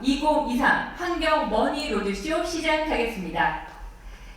2023 환경 머니 로드쇼 시작하겠습니다.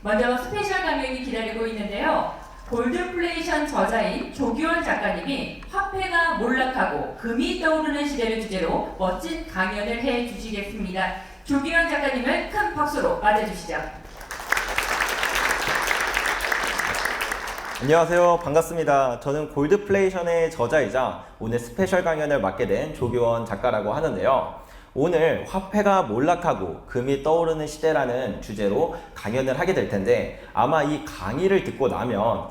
먼저 스페셜 강연이 기다리고 있는데요. 골드플레이션 저자인 조규원 작가님이 화폐가 몰락하고 금이 떠오르는 시대를 주제로 멋진 강연을 해주시겠습니다. 조규원 작가님을 큰 박수로 맞아주시죠. 안녕하세요. 반갑습니다. 저는 골드플레이션의 저자이자 오늘 스페셜 강연을 맡게 된 조규원 작가라고 하는데요. 오늘 화폐가 몰락하고 금이 떠오르는 시대라는 주제로 강연을 하게 될 텐데, 아마 이 강의를 듣고 나면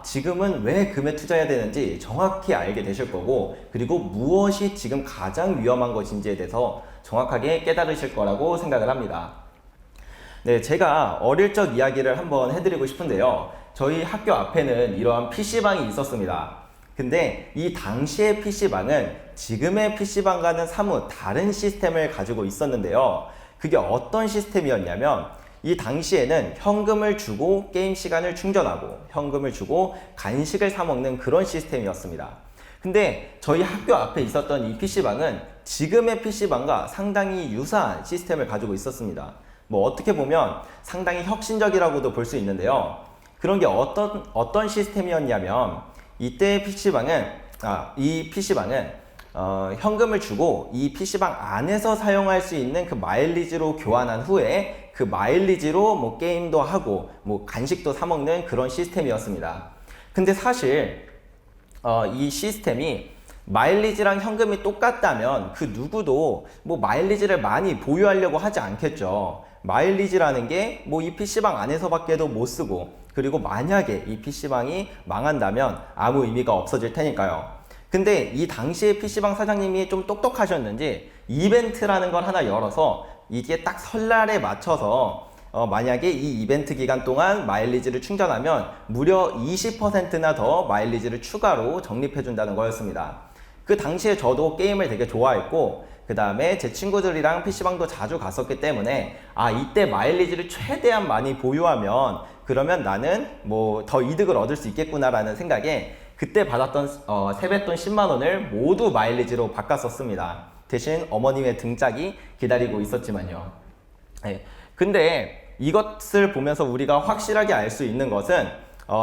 지금은 왜 금에 투자해야 되는지 정확히 알게 되실 거고, 그리고 무엇이 지금 가장 위험한 것인지에 대해서 정확하게 깨달으실 거라고 생각을 합니다. 네, 제가 어릴 적 이야기를 한번 해드리고 싶은데요. 저희 학교 앞에는 이러한 PC방이 있었습니다. 근데 이 당시의 PC방은 지금의 PC방과는 사뭇 다른 시스템을 가지고 있었는데요. 그게 어떤 시스템이었냐면, 이 당시에는 현금을 주고 게임 시간을 충전하고 현금을 주고 간식을 사 먹는 그런 시스템이었습니다. 근데 저희 학교 앞에 있었던 이 PC방은 지금의 PC방과 상당히 유사한 시스템을 가지고 있었습니다. 뭐 어떻게 보면 상당히 혁신적이라고도 볼 수 있는데요. 그런 게 어떤 시스템이었냐면, 이때의 이 PC방은 현금을 주고 이 PC방 안에서 사용할 수 있는 그 마일리지로 교환한 후에 그 마일리지로 뭐 게임도 하고 뭐 간식도 사 먹는 그런 시스템이었습니다. 근데 사실 이 시스템이 마일리지랑 현금이 똑같다면 그 누구도 뭐 마일리지를 많이 보유하려고 하지 않겠죠. 마일리지라는 게 뭐 이 PC방 안에서밖에도 못 쓰고, 그리고 만약에 이 PC방이 망한다면 아무 의미가 없어질 테니까요. 근데 이 당시에 PC방 사장님이 좀 똑똑하셨는지 이벤트라는 걸 하나 열어서, 이게 딱 설날에 맞춰서 만약에 이 이벤트 기간 동안 마일리지를 충전하면 무려 20%나 더 마일리지를 추가로 적립해 준다는 거였습니다. 그 당시에 저도 게임을 되게 좋아했고, 그 다음에 제 친구들이랑 PC방도 자주 갔었기 때문에 이때 마일리지를 최대한 많이 보유하면 그러면 나는 뭐 더 이득을 얻을 수 있겠구나라는 생각에 그때 받았던 세뱃돈 10만 원을 모두 마일리지로 바꿨었습니다. 대신 어머님의 등짝이 기다리고 있었지만요. 네. 근데 이것을 보면서 우리가 확실하게 알 수 있는 것은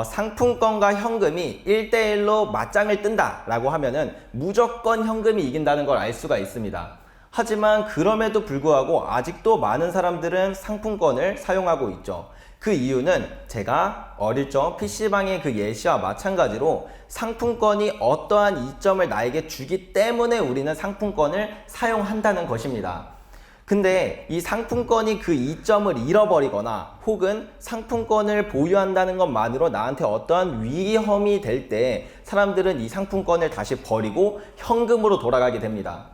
상품권과 현금이 1대1로 맞짱을 뜬다 라고 하면은 무조건 현금이 이긴다는 걸 알 수가 있습니다. 하지만 그럼에도 불구하고 아직도 많은 사람들은 상품권을 사용하고 있죠. 그 이유는 제가 어릴 적 PC방의 그 예시와 마찬가지로 상품권이 어떠한 이점을 나에게 주기 때문에 우리는 상품권을 사용한다는 것입니다. 근데 이 상품권이 그 이점을 잃어버리거나 혹은 상품권을 보유한다는 것만으로 나한테 어떠한 위험이 될 때 사람들은 이 상품권을 다시 버리고 현금으로 돌아가게 됩니다.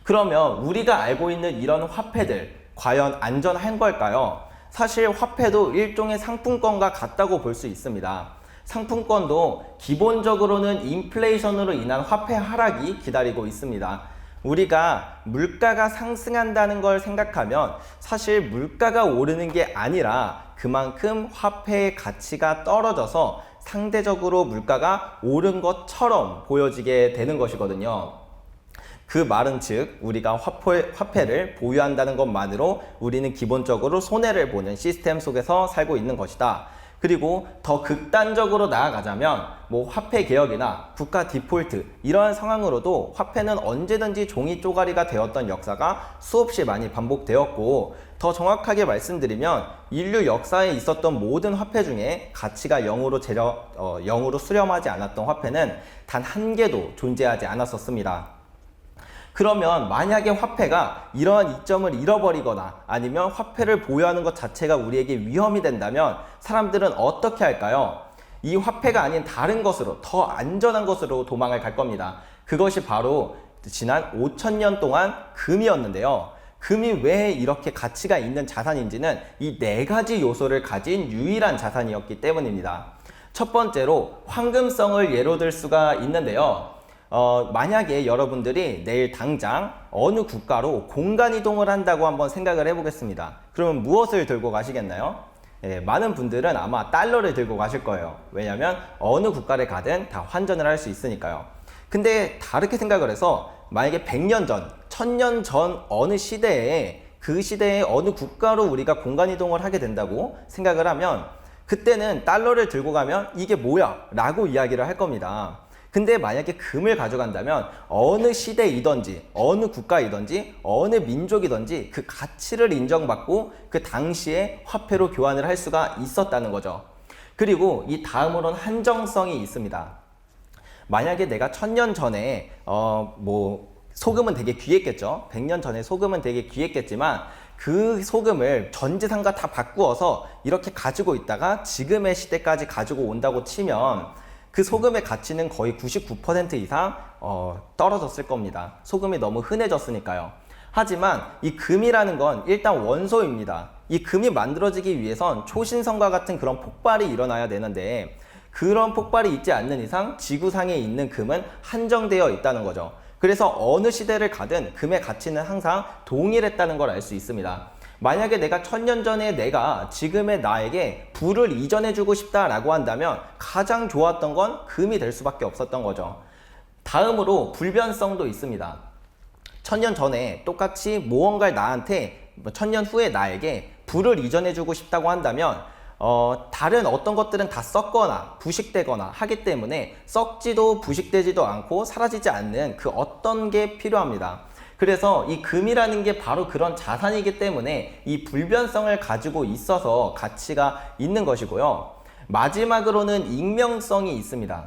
그러면 우리가 알고 있는 이런 화폐들 과연 안전한 걸까요? 사실 화폐도 일종의 상품권과 같다고 볼 수 있습니다. 상품권도 기본적으로는 인플레이션으로 인한 화폐 하락이 기다리고 있습니다. 우리가 물가가 상승한다는 걸 생각하면 사실 물가가 오르는 게 아니라 그만큼 화폐의 가치가 떨어져서 상대적으로 물가가 오른 것처럼 보여지게 되는 것이거든요. 그 말은 즉 우리가 화폐를 보유한다는 것만으로 우리는 기본적으로 손해를 보는 시스템 속에서 살고 있는 것이다. 그리고 더 극단적으로 나아가자면 뭐 화폐 개혁이나 국가 디폴트 이러한 상황으로도 화폐는 언제든지 종이 쪼가리가 되었던 역사가 수없이 많이 반복되었고, 더 정확하게 말씀드리면 인류 역사에 있었던 모든 화폐 중에 가치가 0으로 수렴하지 않았던 화폐는 단 한 개도 존재하지 않았었습니다. 그러면 만약에 화폐가 이러한 이점을 잃어버리거나 아니면 화폐를 보유하는 것 자체가 우리에게 위험이 된다면 사람들은 어떻게 할까요? 이 화폐가 아닌 다른 것으로, 더 안전한 것으로 도망을 갈 겁니다. 그것이 바로 지난 5,000년 동안 금이었는데요. 금이 왜 이렇게 가치가 있는 자산인지는 이 4가지 요소를 가진 유일한 자산이었기 때문입니다. 첫 번째로 황금성을 예로 들 수가 있는데요. 만약에 여러분들이 내일 당장 어느 국가로 공간 이동을 한다고 한번 생각을 해보겠습니다. 그러면 무엇을 들고 가시겠나요? 많은 분들은 아마 달러를 들고 가실 거예요. 왜냐하면 어느 국가를 가든 다 환전을 할 수 있으니까요. 근데 다르게 생각을 해서 만약에 100년 전, 1000년 전 어느 시대에 그 시대의 어느 국가로 우리가 공간 이동을 하게 된다고 생각을 하면 그때는 달러를 들고 가면 이게 뭐야? 라고 이야기를 할 겁니다. 근데 만약에 금을 가져간다면 어느 시대이든지 어느 국가이든지 어느 민족이든지 그 가치를 인정받고 그 당시에 화폐로 교환을 할 수가 있었다는 거죠. 그리고 이 다음으로는 한정성이 있습니다. 만약에 내가 1000년 전에 소금은 되게 귀했겠죠. 100년 전에 소금은 되게 귀했겠지만 그 소금을 전 재산과 다 바꾸어서 이렇게 가지고 있다가 지금의 시대까지 가지고 온다고 치면 그 소금의 가치는 거의 99% 이상 떨어졌을 겁니다. 소금이 너무 흔해졌으니까요. 하지만 이 금이라는 건 일단 원소입니다. 이 금이 만들어지기 위해선 초신성과 같은 그런 폭발이 일어나야 되는데 그런 폭발이 있지 않는 이상 지구상에 있는 금은 한정되어 있다는 거죠. 그래서 어느 시대를 가든 금의 가치는 항상 동일했다는 걸 알 수 있습니다. 만약에 내가 1000년 전에 내가 지금의 나에게 부를 이전해주고 싶다라고 한다면 가장 좋았던 건 금이 될 수밖에 없었던 거죠. 다음으로 불변성도 있습니다. 1000년 전에 똑같이 무언가를 나한테 1000년 후에 나에게 부를 이전해주고 싶다고 한다면 다른 어떤 것들은 다 썩거나 부식되거나 하기 때문에 썩지도 부식되지도 않고 사라지지 않는 그 어떤 게 필요합니다. 그래서 이 금이라는 게 바로 그런 자산이기 때문에 이 불변성을 가지고 있어서 가치가 있는 것이고요. 마지막으로는 익명성이 있습니다.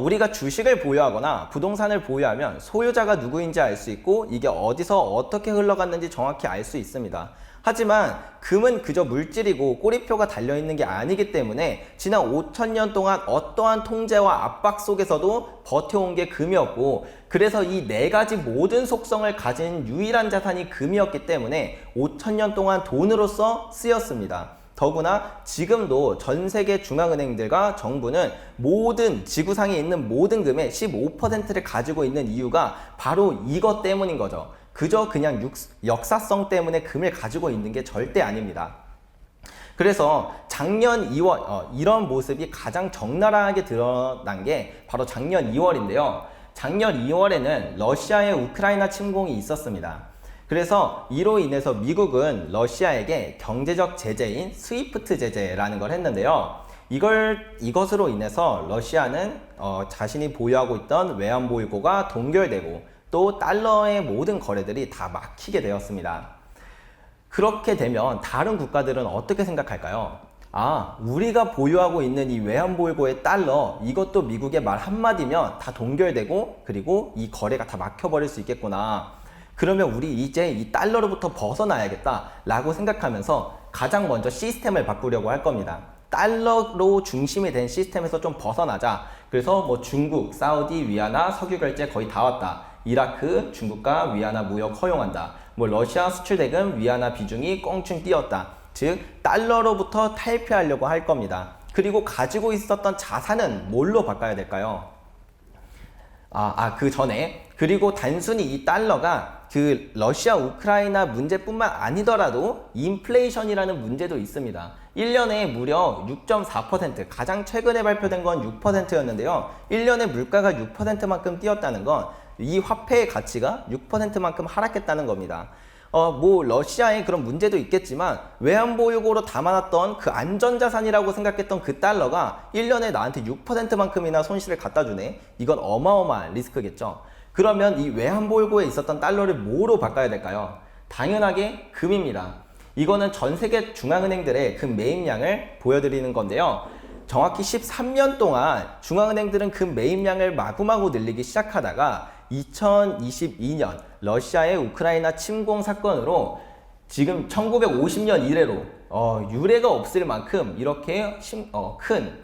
우리가 주식을 보유하거나 부동산을 보유하면 소유자가 누구인지 알 수 있고 이게 어디서 어떻게 흘러갔는지 정확히 알 수 있습니다. 하지만 금은 그저 물질이고 꼬리표가 달려있는 게 아니기 때문에 지난 5000년 동안 어떠한 통제와 압박 속에서도 버텨온 게 금이었고 그래서 이 네 가지 모든 속성을 가진 유일한 자산이 금이었기 때문에 5000년 동안 돈으로서 쓰였습니다. 더구나 지금도 전 세계 중앙은행들과 정부는 모든 지구상에 있는 모든 금의 15%를 가지고 있는 이유가 바로 이것 때문인 거죠. 그저 그냥 역사성 때문에 금을 가지고 있는 게 절대 아닙니다. 그래서 작년 2월 이런 모습이 가장 적나라하게 드러난 게 바로 작년 2월인데요. 작년 2월에는 러시아의 우크라이나 침공이 있었습니다. 그래서 이로 인해서 미국은 러시아에게 경제적 제재인 스위프트 제재라는 걸 했는데요. 이것으로 인해서 러시아는 자신이 보유하고 있던 외환보유고가 동결되고 또 달러의 모든 거래들이 다 막히게 되었습니다. 그렇게 되면 다른 국가들은 어떻게 생각할까요? 우리가 보유하고 있는 이 외환보유고의 달러 이것도 미국의 말 한마디면 다 동결되고 그리고 이 거래가 다 막혀버릴 수 있겠구나. 그러면 우리 이제 이 달러로부터 벗어나야겠다 라고 생각하면서 가장 먼저 시스템을 바꾸려고 할 겁니다. 달러로 중심이 된 시스템에서 좀 벗어나자. 그래서 중국, 사우디, 위안화, 석유결제 거의 다 왔다. 이라크, 중국과 위안화 무역 허용한다. 러시아 수출 대금 위안화 비중이 껑충 뛰었다. 즉 달러로부터 탈피하려고 할 겁니다. 그리고 가지고 있었던 자산은 뭘로 바꿔야 될까요? 그 전에 그리고 단순히 이 달러가 그 러시아 우크라이나 문제뿐만 아니더라도 인플레이션이라는 문제도 있습니다. 1년에 무려 6.4% 가장 최근에 발표된 건 6%였는데요. 1년에 물가가 6%만큼 뛰었다는 건 이 화폐의 가치가 6%만큼 하락했다는 겁니다. 러시아에 그런 문제도 있겠지만 외환보유고로 담아놨던 그 안전자산이라고 생각했던 그 달러가 1년에 나한테 6%만큼이나 손실을 갖다 주네. 이건 어마어마한 리스크겠죠. 그러면 이 외환보유고에 있었던 달러를 뭐로 바꿔야 될까요? 당연하게 금입니다. 이거는 전 세계 중앙은행들의 금 매입량을 보여드리는 건데요. 정확히 13년 동안 중앙은행들은 금 매입량을 마구마구 늘리기 시작하다가 2022년 러시아의 우크라이나 침공 사건으로 지금 1950년 이래로 유례가 없을 만큼 이렇게 큰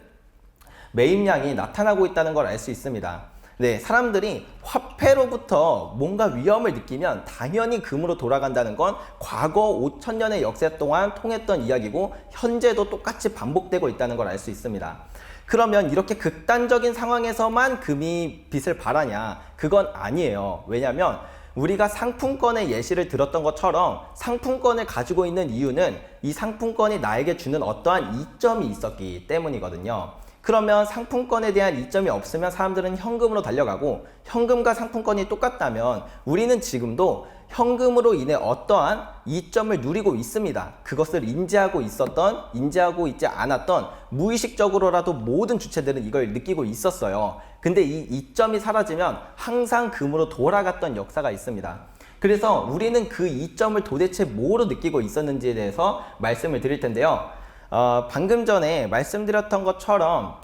매입량이 나타나고 있다는 걸 알 수 있습니다. 네, 사람들이 화폐로부터 뭔가 위험을 느끼면 당연히 금으로 돌아간다는 건 과거 5000년의 역사 동안 통했던 이야기고 현재도 똑같이 반복되고 있다는 걸 알 수 있습니다. 그러면 이렇게 극단적인 상황에서만 금이 빛을 발하냐? 그건 아니에요. 왜냐하면 우리가 상품권의 예시를 들었던 것처럼 상품권을 가지고 있는 이유는 이 상품권이 나에게 주는 어떠한 이점이 있었기 때문이거든요. 그러면 상품권에 대한 이점이 없으면 사람들은 현금으로 달려가고 현금과 상품권이 똑같다면 우리는 지금도 현금으로 인해 어떠한 이점을 누리고 있습니다. 그것을 인지하고 있었던, 인지하고 있지 않았던 무의식적으로라도 모든 주체들은 이걸 느끼고 있었어요. 근데 이 이점이 사라지면 항상 금으로 돌아갔던 역사가 있습니다. 그래서 우리는 그 이점을 도대체 뭐로 느끼고 있었는지에 대해서 말씀을 드릴 텐데요. 방금 전에 말씀드렸던 것처럼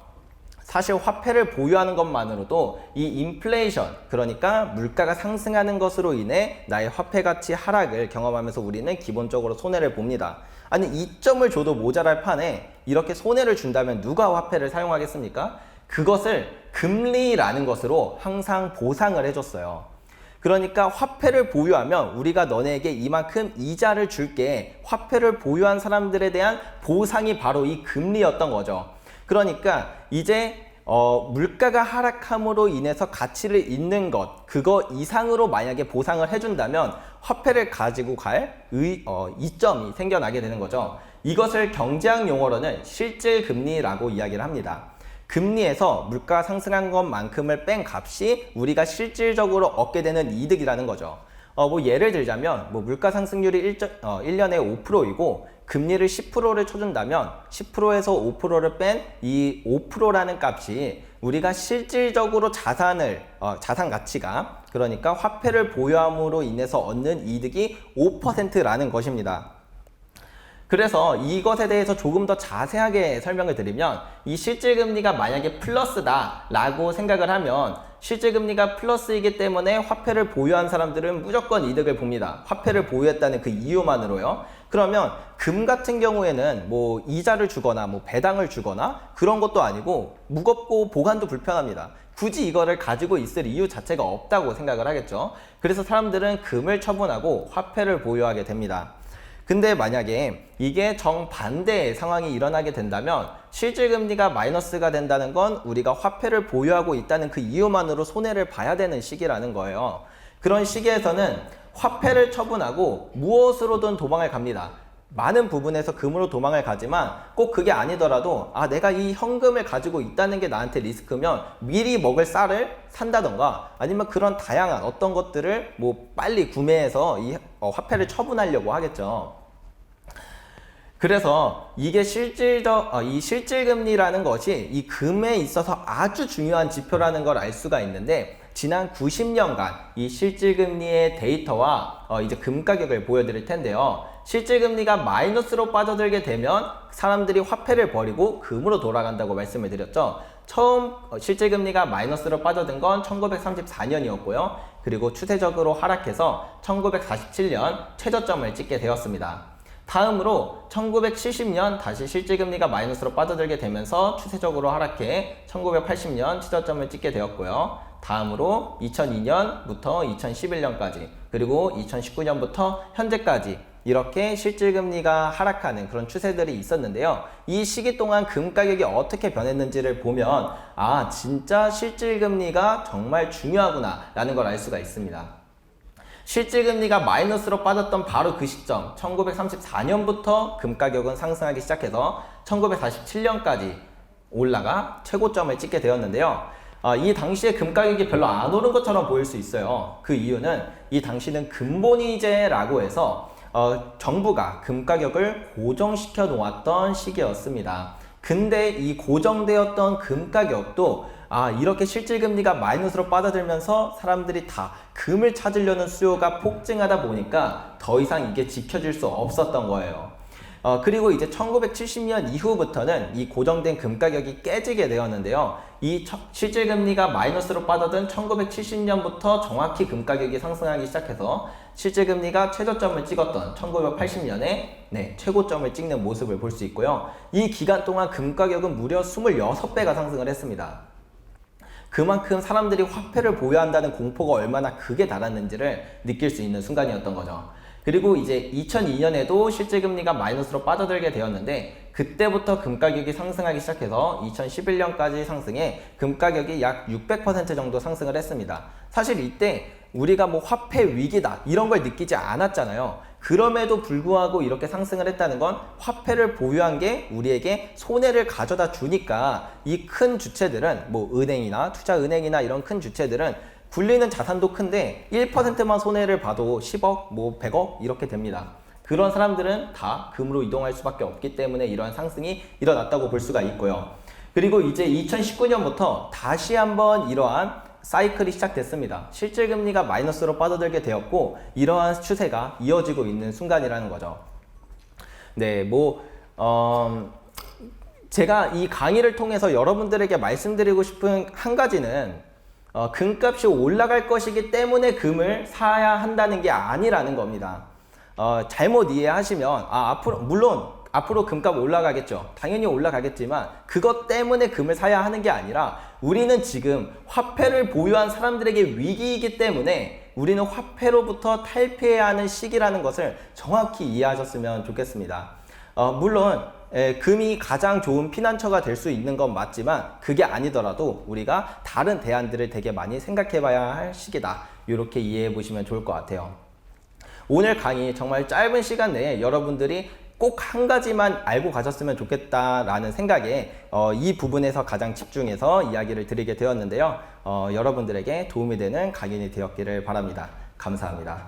사실 화폐를 보유하는 것만으로도 이 인플레이션, 그러니까 물가가 상승하는 것으로 인해 나의 화폐 가치 하락을 경험하면서 우리는 기본적으로 손해를 봅니다. 아니, 이점을 줘도 모자랄 판에 이렇게 손해를 준다면 누가 화폐를 사용하겠습니까? 그것을 금리라는 것으로 항상 보상을 해줬어요. 그러니까 화폐를 보유하면 우리가 너네에게 이만큼 이자를 줄게, 화폐를 보유한 사람들에 대한 보상이 바로 이 금리였던 거죠. 그러니까 이제 물가가 하락함으로 인해서 가치를 잃는 것, 그거 이상으로 만약에 보상을 해준다면 화폐를 가지고 갈 이점이 생겨나게 되는 거죠. 이것을 경제학 용어로는 실질금리라고 이야기를 합니다. 금리에서 물가 상승한 것만큼을 뺀 값이 우리가 실질적으로 얻게 되는 이득이라는 거죠. 뭐 예를 들자면 물가 상승률이 1년에 5%이고 금리를 10%를 쳐준다면 10%에서 5%를 뺀 이 5%라는 값이 우리가 실질적으로 자산 가치가, 그러니까 화폐를 보유함으로 인해서 얻는 이득이 5%라는 것입니다. 그래서 이것에 대해서 조금 더 자세하게 설명을 드리면 이 실질금리가 만약에 플러스다 라고 생각을 하면 실질금리가 플러스이기 때문에 화폐를 보유한 사람들은 무조건 이득을 봅니다. 화폐를 보유했다는 그 이유만으로요. 그러면 금 같은 경우에는 뭐 이자를 주거나 뭐 배당을 주거나 그런 것도 아니고 무겁고 보관도 불편합니다. 굳이 이거를 가지고 있을 이유 자체가 없다고 생각을 하겠죠. 그래서 사람들은 금을 처분하고 화폐를 보유하게 됩니다. 근데 만약에 이게 정반대의 상황이 일어나게 된다면 실질금리가 마이너스가 된다는 건 우리가 화폐를 보유하고 있다는 그 이유만으로 손해를 봐야 되는 시기라는 거예요. 그런 시기에서는 화폐를 처분하고 무엇으로든 도망을 갑니다. 많은 부분에서 금으로 도망을 가지만 꼭 그게 아니더라도 내가 이 현금을 가지고 있다는 게 나한테 리스크면 미리 먹을 쌀을 산다던가 아니면 그런 다양한 어떤 것들을 뭐 빨리 구매해서 이 화폐를 처분하려고 하겠죠. 그래서 이게 이 실질금리라는 것이 이 금에 있어서 아주 중요한 지표라는 걸 알 수가 있는데 지난 90년간 이 실질금리의 데이터와 이제 금 가격을 보여드릴 텐데요. 실질금리가 마이너스로 빠져들게 되면 사람들이 화폐를 버리고 금으로 돌아간다고 말씀을 드렸죠. 처음 실질금리가 마이너스로 빠져든 건 1934년이었고요. 그리고 추세적으로 하락해서 1947년 최저점을 찍게 되었습니다. 다음으로 1970년 다시 실질금리가 마이너스로 빠져들게 되면서 추세적으로 하락해 1980년 최저점을 찍게 되었고요. 다음으로 2002년부터 2011년까지 그리고 2019년부터 현재까지 이렇게 실질금리가 하락하는 그런 추세들이 있었는데요. 이 시기 동안 금 가격이 어떻게 변했는지를 보면 진짜 실질금리가 정말 중요하구나 라는 걸 알 수가 있습니다. 실질금리가 마이너스로 빠졌던 바로 그 시점 1934년부터 금 가격은 상승하기 시작해서 1947년까지 올라가 최고점을 찍게 되었는데요. 이 당시에 금 가격이 별로 안 오른 것처럼 보일 수 있어요. 그 이유는 이 당시는 금본위제라고 해서 정부가 금 가격을 고정시켜 놓았던 시기였습니다. 근데 이 고정되었던 금 가격도 이렇게 실질금리가 마이너스로 빠져들면서 사람들이 다 금을 찾으려는 수요가 폭증하다 보니까 더 이상 이게 지켜질 수 없었던 거예요. 그리고 이제 1970년 이후부터는 이 고정된 금 가격이 깨지게 되었는데요. 이 실질금리가 마이너스로 빠져든 1970년부터 정확히 금 가격이 상승하기 시작해서 실질금리가 최저점을 찍었던 1980년에 최고점을 찍는 모습을 볼 수 있고요. 이 기간 동안 금 가격은 무려 26배가 상승을 했습니다. 그만큼 사람들이 화폐를 보유한다는 공포가 얼마나 극에 달았는지를 느낄 수 있는 순간이었던 거죠. 그리고 이제 2002년에도 실질금리가 마이너스로 빠져들게 되었는데 그때부터 금 가격이 상승하기 시작해서 2011년까지 상승해 금 가격이 약 600% 정도 상승을 했습니다. 사실 이때 우리가 뭐 화폐 위기다 이런 걸 느끼지 않았잖아요. 그럼에도 불구하고 이렇게 상승을 했다는 건 화폐를 보유한 게 우리에게 손해를 가져다 주니까 이 큰 주체들은 뭐 은행이나 투자은행이나 이런 큰 주체들은 굴리는 자산도 큰데 1%만 손해를 봐도 10억, 뭐 100억 이렇게 됩니다. 그런 사람들은 다 금으로 이동할 수밖에 없기 때문에 이러한 상승이 일어났다고 볼 수가 있고요. 그리고 이제 2019년부터 다시 한번 이러한 사이클이 시작됐습니다. 실질금리가 마이너스로 빠져들게 되었고 이러한 추세가 이어지고 있는 순간이라는 거죠. 네, 제가 이 강의를 통해서 여러분들에게 말씀드리고 싶은 한 가지는 금값이 올라갈 것이기 때문에 금을 사야 한다는 게 아니라는 겁니다. 잘못 이해하시면 앞으로 금값 올라가겠죠. 당연히 올라가겠지만 그것 때문에 금을 사야 하는 게 아니라 우리는 지금 화폐를 보유한 사람들에게 위기이기 때문에 우리는 화폐로부터 탈피해야 하는 시기라는 것을 정확히 이해하셨으면 좋겠습니다. 물론 금이 가장 좋은 피난처가 될 수 있는 건 맞지만 그게 아니더라도 우리가 다른 대안들을 되게 많이 생각해 봐야 할 시기다. 이렇게 이해해 보시면 좋을 것 같아요. 오늘 강의 정말 짧은 시간 내에 여러분들이 꼭 한 가지만 알고 가셨으면 좋겠다라는 생각에 이 부분에서 가장 집중해서 이야기를 드리게 되었는데요. 여러분들에게 도움이 되는 강연이 되었기를 바랍니다. 감사합니다.